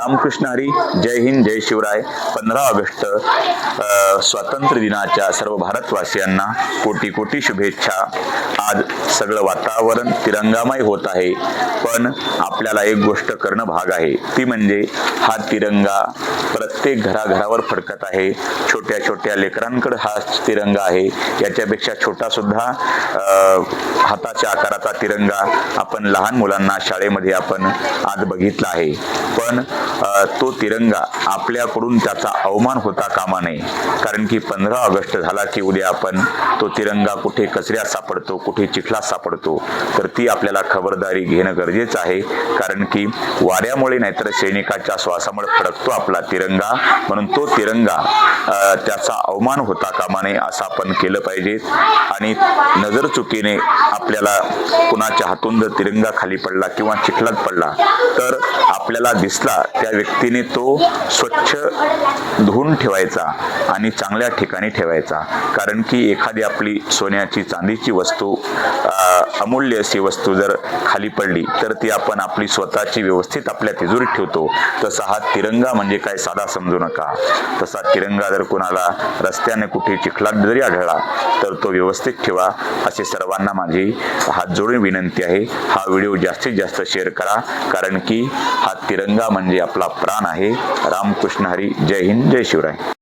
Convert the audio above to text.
रामकृष्ण हरी. जय हिंद, जय Shivray. 15 August स्वातंत्र्य दिनाच्या सर्व भारतवासियांना कोटी कोटी शुभेच्छा. आज सगळं वातावरण तिरंगामय होत आहे, पण आपल्याला एक गोष्ट करणं भाग आहे. ती म्हणजे हा तिरंगा प्रत्येक घराघरावर फडकत आहे. छोट्या छोट्या लेकरांकडे हा तिरंगा आहे. याच्यापेक्षा छोटा सुद्धा हाताच्या आकाराचा तिरंगा आपण लहान मुलांना शाळेमध्ये आपण आज बघितला आहे. पण तो तिरंगा आपल्याकडून त्याचा अवमान होता कामा नये. कारण की 15 ऑगस्ट झाला की उद्या आपण तो तिरंगा कुठे कचऱ्यात सापडतो, कुठे चिखलात सापडतो, तर ती आपल्याला खबरदारी घेणं गरजेचं आहे. कारण की वाऱ्यामुळे नाहीतर सैनिकाच्या श्वासामुळे फडकतो आपला तिरंगा, म्हणून तो तिरंगा त्याचा अवमान होता कामा नये असं आपण केलं पाहिजे. आणि नजर चुकीने आपल्याला कुणाच्या हातून जर तिरंगा खाली पडला किंवा चिखलात पडला तर आपल्याला दिसला त्या व्यक्तीने तो स्वच्छ धुवून ठेवायचा आणि चांगल्या ठिकाणी ठेवायचा. कारण की एखादी आपली सोन्याची चांदीची वस्तू, अमूल्य अशी वस्तू जर खाली पडली तर ती आपण आपली स्वतःची व्यवस्थित आपल्या तिजोरीत ठेवतो. तसा हा तिरंगा म्हणजे काय साधा समजू नका. तसा तिरंगा जर कोणाला रस्त्याने कुठे चिखलात जरी आढळला तर तो व्यवस्थित ठेवा, असे सर्वांना माझी हात जोडून विनंती आहे. हा व्हिडिओ जास्तीत जास्त शेअर करा, कारण की हा तिरंगा म्हणजे आपला प्राण आहे. रामकृष्ण हरी. जय हिंद, जय शिवराय.